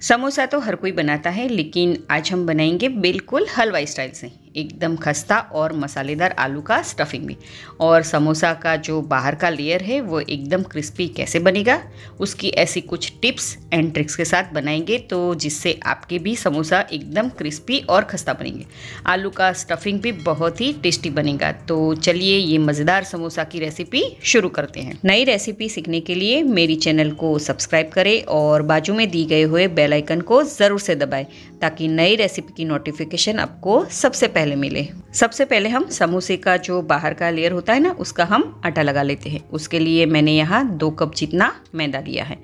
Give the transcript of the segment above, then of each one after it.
समोसा तो हर कोई बनाता है, लेकिन आज हम बनाएंगे बिल्कुल हलवाई स्टाइल से, एकदम खस्ता और मसालेदार आलू का स्टफिंग में। और समोसा का जो बाहर का लेयर है वो एकदम क्रिस्पी कैसे बनेगा, उसकी ऐसी कुछ टिप्स एंड ट्रिक्स के साथ बनाएंगे, तो जिससे आपके भी समोसा एकदम क्रिस्पी और खस्ता बनेंगे। आलू का स्टफिंग भी बहुत ही टेस्टी बनेगा। तो चलिए ये मज़ेदार समोसा की रेसिपी शुरू करते हैं। नई रेसिपी सीखने के लिए मेरी चैनल को सब्सक्राइब करें और बाजू में दी गए हुए बेल आइकन को ज़रूर से दबाएं, ताकि नई रेसिपी की नोटिफिकेशन आपको सबसे पहले मिले। सबसे पहले हम समोसे का जो बाहर का लेयर होता है ना, उसका हम आटा लगा लेते हैं। उसके लिए मैंने यहाँ 2 कप जितना मैदा लिया है।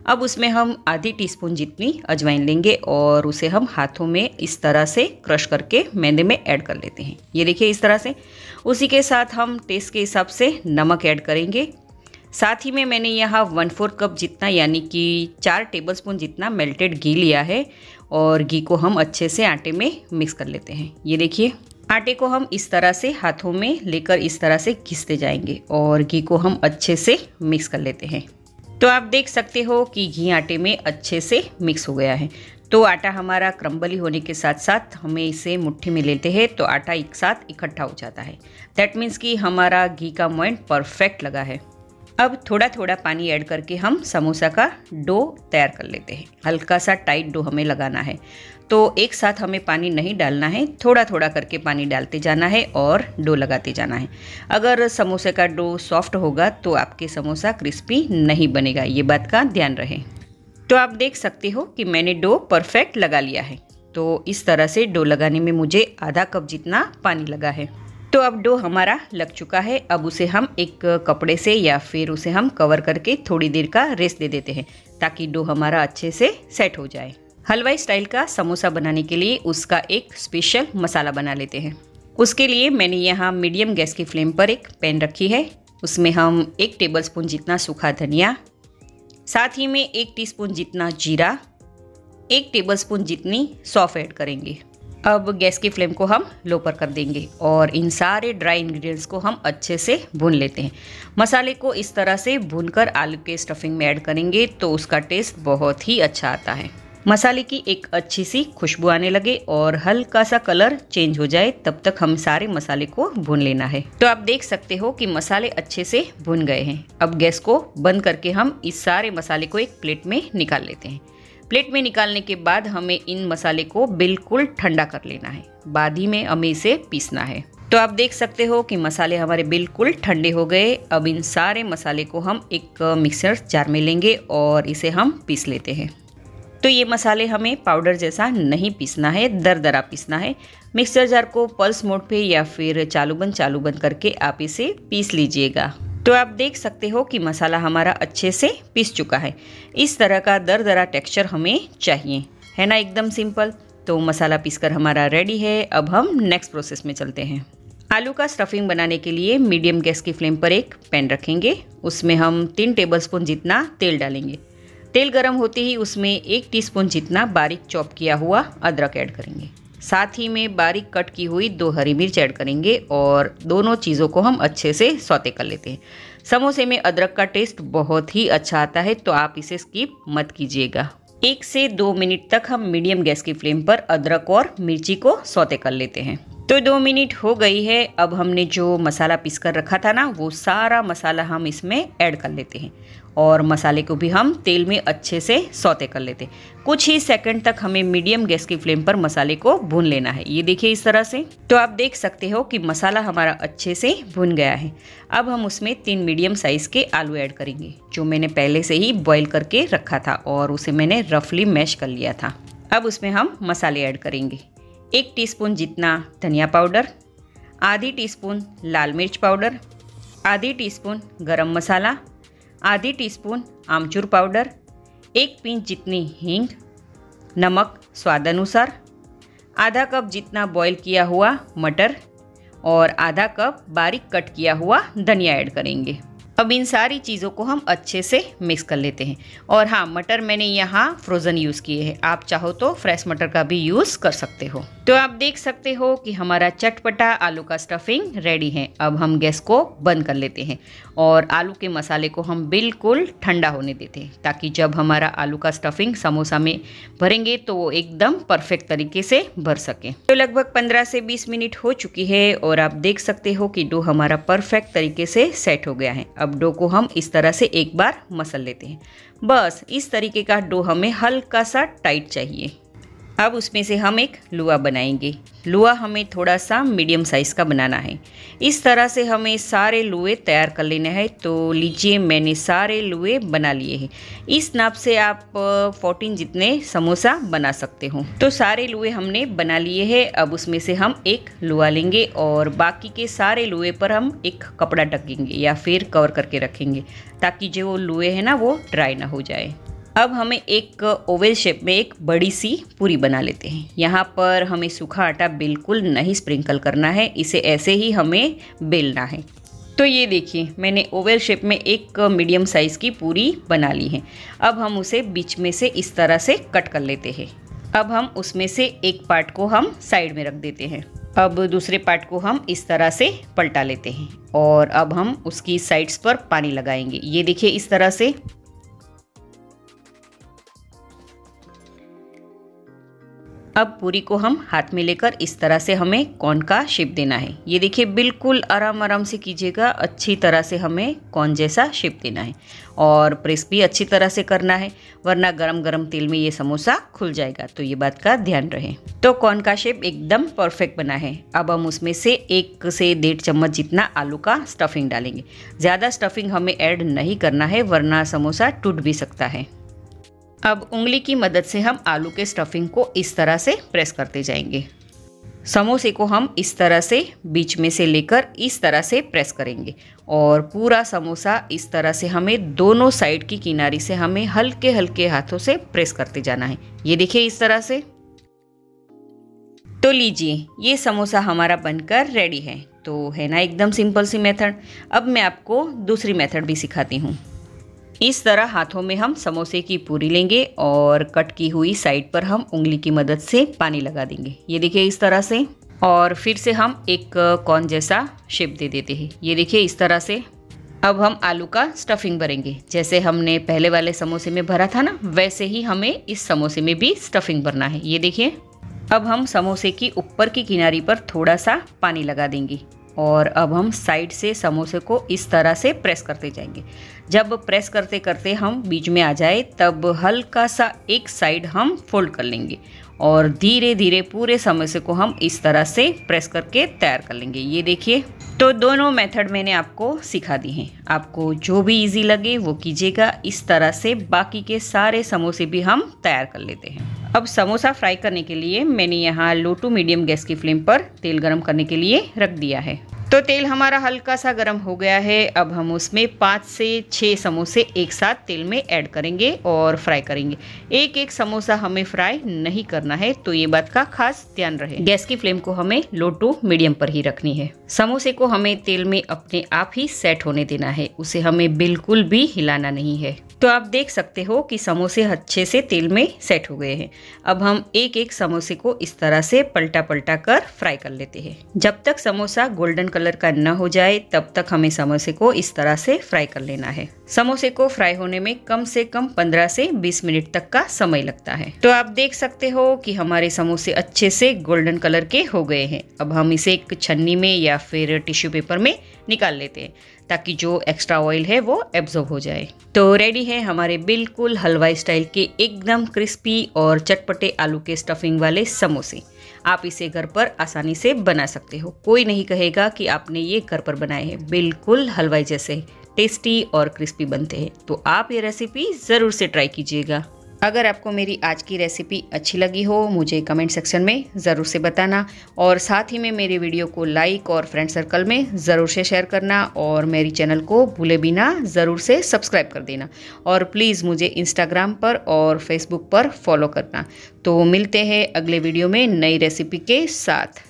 अब उसमें हम आधी टीस्पून जितनी अजवाइन लेंगे और उसे हम हाथों में इस तरह से क्रश करके मैदे में ऐड कर लेते हैं। ये देखिए इस तरह से। उसी के साथ हम टेस्ट के हिसाब से नमक ऐड करेंगे। साथ ही में मैंने यहाँ 1/4 कप जितना यानी कि 4 टेबलस्पून जितना मेल्टेड घी लिया है और घी को हम अच्छे से आटे में मिक्स कर लेते हैं। ये देखिए आटे को हम इस तरह से हाथों में लेकर इस तरह से घिसते जाएंगे और घी को हम अच्छे से मिक्स कर लेते हैं। तो आप देख सकते हो कि घी आटे में अच्छे से मिक्स हो गया है। तो आटा हमारा क्रम्बली होने के साथ साथ हमें इसे मुट्ठी में लेते हैं तो आटा एक साथ इकट्ठा हो जाता है। दैट मीन्स कि हमारा घी का मोइंड परफेक्ट लगा है। अब थोड़ा थोड़ा पानी ऐड करके हम समोसा का डो तैयार कर लेते हैं। हल्का सा टाइट डो हमें लगाना है, तो एक साथ हमें पानी नहीं डालना है, थोड़ा थोड़ा करके पानी डालते जाना है और डो लगाते जाना है। अगर समोसे का डो सॉफ्ट होगा तो आपके समोसा क्रिस्पी नहीं बनेगा, ये बात का ध्यान रहे। तो आप देख सकते हो कि मैंने डो परफेक्ट लगा लिया है। तो इस तरह से डो लगाने में मुझे आधा कप जितना पानी लगा है। तो अब डो हमारा लग चुका है। अब उसे हम एक कपड़े से या फिर उसे हम कवर करके थोड़ी देर का रेस्ट दे देते हैं, ताकि डो हमारा अच्छे से सेट हो जाए। हलवाई स्टाइल का समोसा बनाने के लिए उसका एक स्पेशल मसाला बना लेते हैं। उसके लिए मैंने यहाँ मीडियम गैस की फ्लेम पर एक पैन रखी है। उसमें हम 1 टेबलस्पून जितना सूखा धनिया, साथ ही में 1 टीस्पून जितना जीरा, 1 टेबलस्पून जितनी सौंफ ऐड करेंगे। अब गैस की फ्लेम को हम लो पर कर देंगे और इन सारे ड्राई इंग्रेडिएंट्स को हम अच्छे से भून लेते हैं। मसाले को इस तरह से भूनकर आलू के स्टफिंग में ऐड करेंगे तो उसका टेस्ट बहुत ही अच्छा आता है। मसाले की एक अच्छी सी खुशबू आने लगे और हल्का सा कलर चेंज हो जाए, तब तक हम सारे मसाले को भून लेना है। तो आप देख सकते हो कि मसाले अच्छे से भुन गए हैं। अब गैस को बंद करके हम इस सारे मसाले को एक प्लेट में निकाल लेते हैं। प्लेट में निकालने के बाद हमें इन मसाले को बिल्कुल ठंडा कर लेना है, बाद ही में हमें इसे पीसना है। तो आप देख सकते हो कि मसाले हमारे बिल्कुल ठंडे हो गए। अब इन सारे मसाले को हम एक मिक्सर जार में लेंगे और इसे हम पीस लेते हैं। तो ये मसाले हमें पाउडर जैसा नहीं पीसना है, दरदरा पीसना है। मिक्सर जार को पल्स मोड पे या फिर चालू बंद करके आप इसे पीस लीजिएगा। तो आप देख सकते हो कि मसाला हमारा अच्छे से पीस चुका है। इस तरह का दरदरा टेक्सचर हमें चाहिए, है ना, एकदम सिंपल। तो मसाला पीसकर हमारा रेडी है। अब हम नेक्स्ट प्रोसेस में चलते हैं। आलू का स्टफिंग बनाने के लिए मीडियम गैस की फ्लेम पर एक पैन रखेंगे। उसमें हम 3 टेबलस्पून जितना तेल डालेंगे। तेल गर्म होते ही उसमें 1 टीस्पून जितना बारीक चॉप किया हुआ अदरक ऐड करेंगे। साथ ही में बारीक कट की हुई 2 हरी मिर्च ऐड करेंगे और दोनों चीज़ों को हम अच्छे से सौते कर लेते हैं। समोसे में अदरक का टेस्ट बहुत ही अच्छा आता है, तो आप इसे स्किप मत कीजिएगा। 1 से 2 मिनट तक हम मीडियम गैस की फ्लेम पर अदरक और मिर्ची को सौते कर लेते हैं। तो 2 मिनट हो गई है। अब हमने जो मसाला पीस कर रखा था ना, वो सारा मसाला हम इसमें ऐड कर लेते हैं और मसाले को भी हम तेल में अच्छे से सौते कर लेते हैं। कुछ ही सेकंड तक हमें मीडियम गैस की फ्लेम पर मसाले को भून लेना है। ये देखिए इस तरह से। तो आप देख सकते हो कि मसाला हमारा अच्छे से भुन गया है। अब हम उसमें 3 मीडियम साइज़ के आलू ऐड करेंगे, जो मैंने पहले से ही बॉईल करके रखा था और उसे मैंने रफली मैश कर लिया था। अब उसमें हम मसाले ऐड करेंगे। 1 टीस्पून जितना धनिया पाउडर, आधी टीस्पून लाल मिर्च पाउडर, आधी टीस्पून गरम मसाला, आधी टीस्पून आमचूर पाउडर, 1 पिंच जितनी हींग, नमक स्वाद अनुसार, आधा कप जितना बॉईल किया हुआ मटर और आधा कप बारीक कट किया हुआ धनिया ऐड करेंगे। अब इन सारी चीज़ों को हम अच्छे से मिक्स कर लेते हैं। और हाँ, मटर मैंने यहाँ फ्रोज़न यूज़ किए हैं, आप चाहो तो फ्रेश मटर का भी यूज़ कर सकते हो। तो आप देख सकते हो कि हमारा चटपटा आलू का स्टफिंग रेडी है। अब हम गैस को बंद कर लेते हैं और आलू के मसाले को हम बिल्कुल ठंडा होने देते हैं, ताकि जब हमारा आलू का स्टफिंग समोसा में भरेंगे तो वो एकदम परफेक्ट तरीके से भर सके। तो लगभग 15 से 20 मिनट हो चुकी है और आप देख सकते हो कि डो हमारा परफेक्ट तरीके से सेट हो गया है। अब डो को हम इस तरह से एक बार मसल लेते हैं। बस इस तरीके का डो हमें हल्का सा टाइट चाहिए। अब उसमें से हम एक लुआ बनाएंगे। लुआ हमें थोड़ा सा मीडियम साइज़ का बनाना है। इस तरह से हमें सारे लुए तैयार कर लेने हैं। तो लीजिए, मैंने सारे लुए बना लिए हैं। इस नाप से आप 14 जितने समोसा बना सकते हो। तो सारे लुए हमने बना लिए हैं। अब उसमें से हम एक लुआ लेंगे और बाकी के सारे लुए पर हम एक कपड़ा ढकेंगे या फिर कवर करके रखेंगे, ताकि जो लुए हैं ना वो ड्राई ना हो जाए। अब हमें एक ओवल शेप में एक बड़ी सी पूरी बना लेते हैं। यहाँ पर हमें सूखा आटा बिल्कुल नहीं स्प्रिंकल करना है, इसे ऐसे ही हमें बेलना है। तो ये देखिए, मैंने ओवल शेप में एक मीडियम साइज़ की पूरी बना ली है। अब हम उसे बीच में से इस तरह से कट कर लेते हैं। अब हम उसमें से एक पार्ट को हम साइड में रख देते हैं। अब दूसरे पार्ट को हम इस तरह से पलटा लेते हैं और अब हम उसकी साइड्स पर पानी लगाएंगे। ये देखिए, इस तरह से। अब पूरी को हम हाथ में लेकर इस तरह से हमें कॉर्न का शेप देना है। ये देखिए, बिल्कुल आराम आराम से कीजिएगा। अच्छी तरह से हमें कॉर्न जैसा शेप देना है और प्रेस भी अच्छी तरह से करना है, वरना गरम गरम तेल में ये समोसा खुल जाएगा। तो ये बात का ध्यान रहे। तो कॉर्न का शेप एकदम परफेक्ट बना है। अब हम उसमें से 1 से 1.5 चम्मच जितना आलू का स्टफिंग डालेंगे। ज़्यादा स्टफिंग हमें ऐड नहीं करना है, वरना समोसा टूट भी सकता है। अब उंगली की मदद से हम आलू के स्टफिंग को इस तरह से प्रेस करते जाएंगे। समोसे को हम इस तरह से बीच में से लेकर इस तरह से प्रेस करेंगे और पूरा समोसा इस तरह से हमें दोनों साइड की किनारी से हमें हल्के हल्के हाथों से प्रेस करते जाना है। ये देखिए, इस तरह से। तो लीजिए, ये समोसा हमारा बनकर रेडी है। तो है ना एकदम सिंपल सी मेथड। अब मैं आपको दूसरी मेथड भी सिखाती हूँ। इस तरह हाथों में हम समोसे की पूरी लेंगे और कट की हुई साइड पर हम उंगली की मदद से पानी लगा देंगे। ये देखिए, इस तरह से। और फिर से हम एक कॉर्न जैसा शेप दे देते हैं। ये देखिए, इस तरह से। अब हम आलू का स्टफिंग भरेंगे। जैसे हमने पहले वाले समोसे में भरा था ना, वैसे ही हमें इस समोसे में भी स्टफिंग भरना है। ये देखिए। अब हम समोसे की ऊपर की किनारी पर थोड़ा सा पानी लगा देंगे और अब हम साइड से समोसे को इस तरह से प्रेस करते जाएंगे। जब प्रेस करते करते हम बीच में आ जाए, तब हल्का सा एक साइड हम फोल्ड कर लेंगे और धीरे धीरे पूरे समोसे को हम इस तरह से प्रेस करके तैयार कर लेंगे। ये देखिए। तो दोनों मेथड मैंने आपको सिखा दी हैं। आपको जो भी इजी लगे वो कीजिएगा। इस तरह से बाकी के सारे समोसे भी हम तैयार कर लेते हैं। अब समोसा फ्राई करने के लिए मैंने यहाँ लो टू मीडियम गैस की फ्लेम पर तेल गरम करने के लिए रख दिया है। तो तेल हमारा हल्का सा गर्म हो गया है। अब हम उसमें 5 से 6 समोसे एक साथ तेल में ऐड करेंगे और फ्राई करेंगे। एक एक समोसा हमें फ्राई नहीं करना है, तो ये बात का खास ध्यान रहे। गैस की फ्लेम को हमें लो टू मीडियम पर ही रखनी है। समोसे को हमें तेल में अपने आप ही सेट होने देना है, उसे हमें बिल्कुल भी हिलाना नहीं है। तो आप देख सकते हो कि समोसे अच्छे से तेल में सेट हो गए हैं। अब हम एक एक समोसे को इस तरह से पलटा पलटा कर फ्राई कर लेते हैं। जब तक समोसा गोल्डन कलर का न हो जाए, तब तक हमें समोसे को इस तरह से फ्राई कर लेना है। समोसे को फ्राई होने में कम से कम 15 से 20 मिनट तक का समय लगता है। तो आप देख सकते हो कि हमारे समोसे अच्छे से गोल्डन कलर के हो गए हैं। अब हम इसे एक छन्नी में या फिर टिश्यू पेपर में निकाल लेते हैं, ताकि जो एक्स्ट्रा ऑयल है वो एब्जॉर्ब हो जाए। तो रेडी है हमारे बिल्कुल हलवाई स्टाइल के एकदम क्रिस्पी और चटपटे आलू के स्टफिंग वाले समोसे। आप इसे घर पर आसानी से बना सकते हो। कोई नहीं कहेगा कि आपने ये घर पर बनाए हैं। बिल्कुल हलवाई जैसे टेस्टी और क्रिस्पी बनते हैं। तो आप ये रेसिपी ज़रूर से ट्राई कीजिएगा। अगर आपको मेरी आज की रेसिपी अच्छी लगी हो, मुझे कमेंट सेक्शन में ज़रूर से बताना और साथ ही में मेरे वीडियो को लाइक और फ्रेंड सर्कल में ज़रूर से शेयर करना और मेरी चैनल को भूले बिना ज़रूर से सब्सक्राइब कर देना और प्लीज़ मुझे इंस्टाग्राम पर और फेसबुक पर फॉलो करना। तो मिलते हैं अगले वीडियो में नई रेसिपी के साथ।